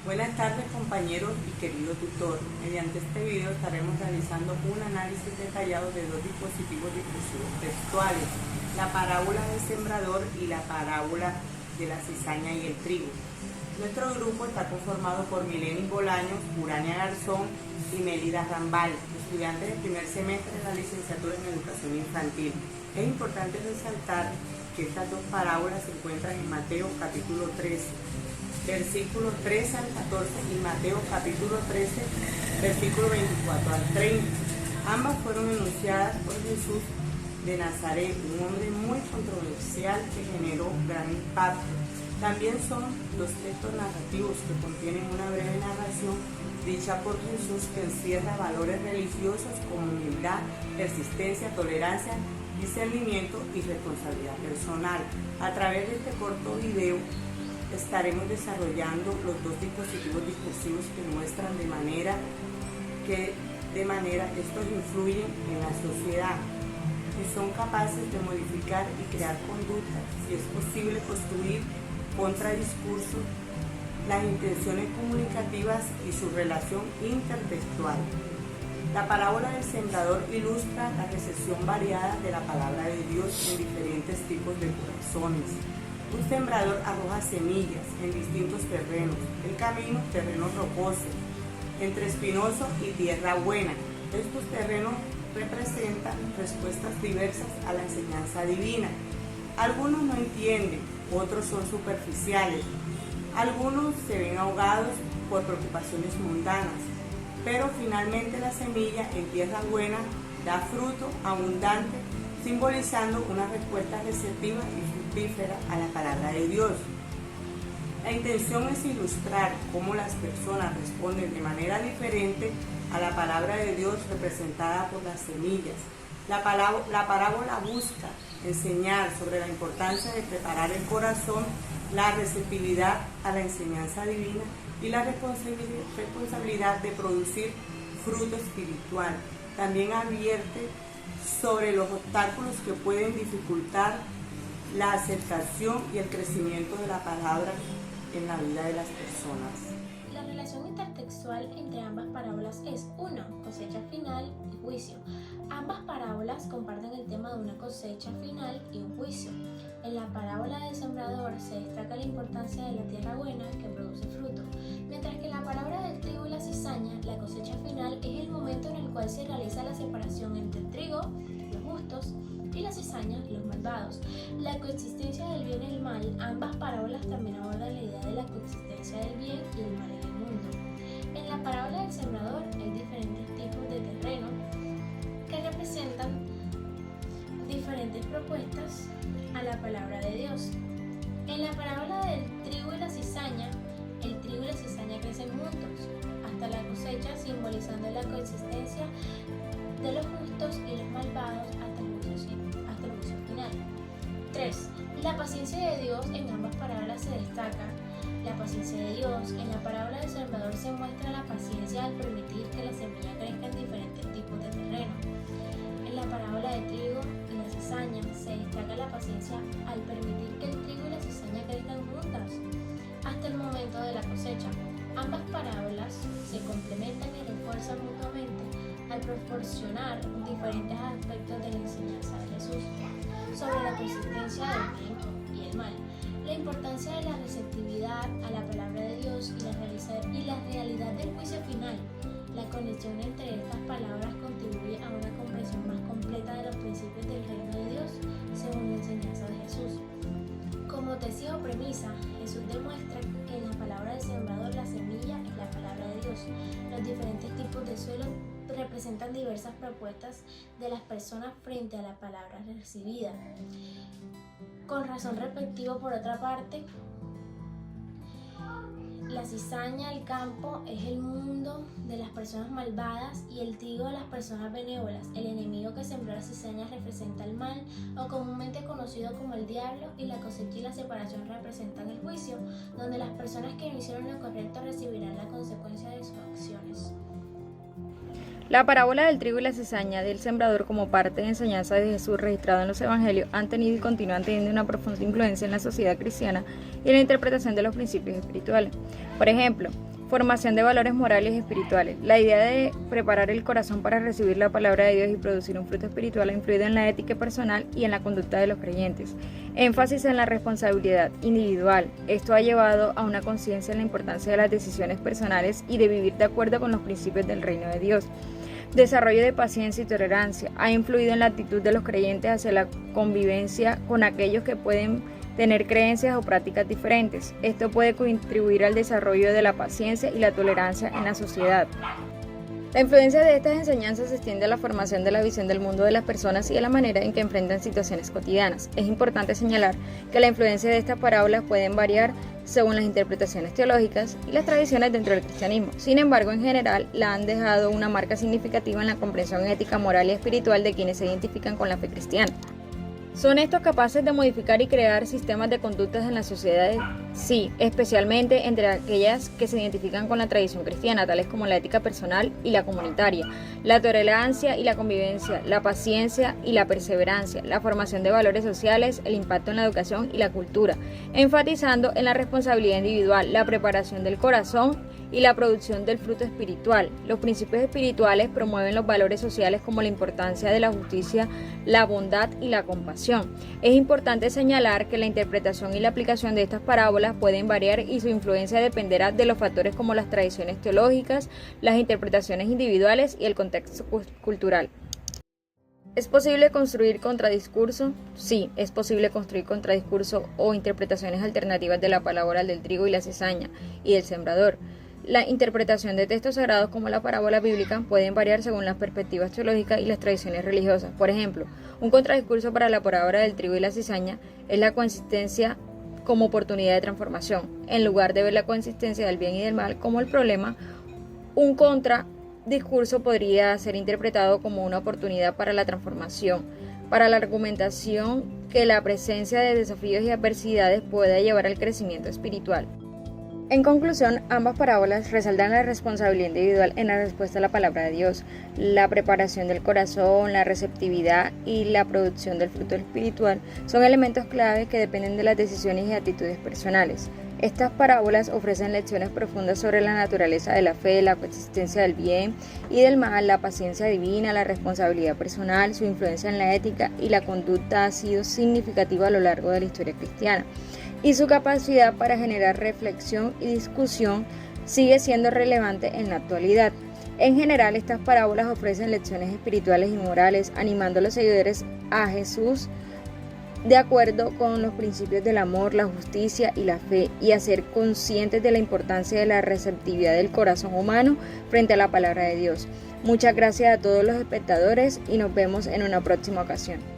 Buenas tardes compañeros y querido tutor. Mediante este video estaremos realizando un análisis detallado de dos dispositivos discursivos textuales, la parábola del sembrador y la parábola de la cizaña y el trigo. Nuestro grupo está conformado por Mileni Bolaños, Urania Garzón y Melida Rambal, estudiantes del primer semestre de la licenciatura en Educación Infantil. Es importante resaltar que estas dos parábolas se encuentran en Mateo capítulo 13, versículo 13 al 14 y Mateo capítulo 13, versículo 24 al 30. Ambas fueron enunciadas por Jesús de Nazaret, un hombre muy controversial que generó gran impacto. También son los textos narrativos que contienen una breve narración dicha por Jesús que encierra valores religiosos como humildad, persistencia, tolerancia, discernimiento y responsabilidad personal. A través de este corto video estaremos desarrollando los dos dispositivos discursivos que muestran de manera estos influyen en la sociedad y son capaces de modificar y crear conductas, si es posible construir contradiscursos, las intenciones comunicativas y su relación intertextual. La parábola del sembrador ilustra la recepción variada de la palabra de Dios en diferentes tipos de corazones. Un sembrador arroja semillas en distintos terrenos, el camino, terreno rocoso, entre espinoso y tierra buena. Estos terrenos representan respuestas diversas a la enseñanza divina. Algunos no entienden, otros son superficiales, algunos se ven ahogados por preocupaciones mundanas, pero finalmente la semilla en tierra buena da fruto abundante, simbolizando una respuesta receptiva y fructífera a la palabra de Dios. La intención es ilustrar cómo las personas responden de manera diferente a la palabra de Dios representada por las semillas. La parábola busca enseñar sobre la importancia de preparar el corazón, la receptividad a la enseñanza divina y la responsabilidad de producir fruto espiritual. También advierte sobre los obstáculos que pueden dificultar la aceptación y el crecimiento de la palabra en la vida de las personas. La relación intertextual entre ambas parábolas es 1. Cosecha final y juicio. Ambas parábolas comparten el tema de una cosecha final y un juicio. En la parábola del sembrador se destaca la importancia de la tierra buena que produce fruto, mientras que en la parábola del trigo y la cizaña, la cosecha final es el momento en el cual se realiza la separación entre el trigo, los justos, y la cizaña, los malvados. La coexistencia del bien y el mal. Ambas parábolas también abordan la idea de la coexistencia del bien y el mal en el mundo. En la parábola del sembrador hay diferentes tipos de terreno que representan diferentes propuestas a la palabra de Dios. En la parábola del trigo y la cizaña, el trigo y la cizaña crecen juntos hasta la cosecha, simbolizando la coexistencia de los justos y los malvados hasta el juicio final. 3. La paciencia de Dios. En ambas parábolas se destaca la paciencia de Dios. En la parábola del sembrador se muestra la paciencia al permitir que la semilla crezca en diferentes tipos de terreno. En la parábola de trigo y la cizaña se destaca la paciencia al permitir que el trigo y la cizaña crezcan juntas hasta el momento de la cosecha. Ambas parábolas se complementan y refuerzan mutuamente al proporcionar diferentes aspectos de la enseñanza de Jesús sobre la consistencia del bien y el mal, la importancia de la receptividad a la palabra de Dios y la realidad del juicio final. La conexión entre estas palabras contribuye a una comprensión más completa de los principios del reino de Dios según la enseñanza de Jesús. Como tesis o premisa, Jesús demuestra que en la palabra del sembrador la semilla es la palabra de Dios. Los diferentes tipos de suelo representan diversas propuestas de las personas frente a la palabra recibida. Con razón respectivo, por otra parte, la cizaña, el campo, es el mundo de las personas malvadas y el trigo de las personas benévolas. El enemigo que sembró la cizaña representa el mal, o comúnmente conocido como el diablo, y la cosecha y la separación representan el juicio, donde las personas que no hicieron lo correcto recibirán la consecuencia de sus acciones. La parábola del trigo y la cizaña del sembrador como parte de enseñanza de Jesús registrada en los evangelios han tenido y continúan teniendo una profunda influencia en la sociedad cristiana y en la interpretación de los principios espirituales. Por ejemplo, Formación de valores morales y espirituales. La idea de preparar el corazón para recibir la palabra de Dios y producir un fruto espiritual ha influido en la ética personal y en la conducta de los creyentes. Énfasis en la responsabilidad individual. Esto ha llevado a una conciencia en la importancia de las decisiones personales y de vivir de acuerdo con los principios del reino de Dios. Desarrollo de paciencia y tolerancia. Ha influido en la actitud de los creyentes hacia la convivencia con aquellos que pueden tener creencias o prácticas diferentes. Esto puede contribuir al desarrollo de la paciencia y la tolerancia en la sociedad. La influencia de estas enseñanzas se extiende a la formación de la visión del mundo de las personas y a la manera en que enfrentan situaciones cotidianas. Es importante señalar que la influencia de estas parábolas pueden variar según las interpretaciones teológicas y las tradiciones dentro del cristianismo. Sin embargo, en general, la han dejado una marca significativa en la comprensión ética, moral y espiritual de quienes se identifican con la fe cristiana. ¿Son estos capaces de modificar y crear sistemas de conductas en las sociedades? Sí, especialmente entre aquellas que se identifican con la tradición cristiana, tales como la ética personal y la comunitaria, la tolerancia y la convivencia, la paciencia y la perseverancia, la formación de valores sociales, el impacto en la educación y la cultura, enfatizando en la responsabilidad individual, la preparación del corazón y la producción del fruto espiritual. Los principios espirituales promueven los valores sociales como la importancia de la justicia, la bondad y la compasión. Es importante señalar que la interpretación y la aplicación de estas parábolas pueden variar y su influencia dependerá de los factores como las tradiciones teológicas, las interpretaciones individuales y el contexto cultural. ¿Es posible construir contradiscurso? Sí, es posible construir contradiscurso o interpretaciones alternativas de la parábola del trigo y la cizaña y del sembrador. La interpretación de textos sagrados como la parábola bíblica pueden variar según las perspectivas teológicas y las tradiciones religiosas. Por ejemplo, un contradiscurso para la parábola del trigo y la cizaña es la coexistencia como oportunidad de transformación. En lugar de ver la coexistencia del bien y del mal como el problema, un contradiscurso podría ser interpretado como una oportunidad para la transformación, para la argumentación que la presencia de desafíos y adversidades pueda llevar al crecimiento espiritual. En conclusión, ambas parábolas resaltan la responsabilidad individual en la respuesta a la palabra de Dios, la preparación del corazón, la receptividad y la producción del fruto espiritual son elementos clave que dependen de las decisiones y actitudes personales. Estas parábolas ofrecen lecciones profundas sobre la naturaleza de la fe, la coexistencia del bien y del mal, la paciencia divina, la responsabilidad personal, su influencia en la ética y la conducta ha sido significativa a lo largo de la historia cristiana. Y su capacidad para generar reflexión y discusión sigue siendo relevante en la actualidad. En general, estas parábolas ofrecen lecciones espirituales y morales, animando a los seguidores a Jesús de acuerdo con los principios del amor, la justicia y la fe, y a ser conscientes de la importancia de la receptividad del corazón humano frente a la palabra de Dios. Muchas gracias a todos los espectadores y nos vemos en una próxima ocasión.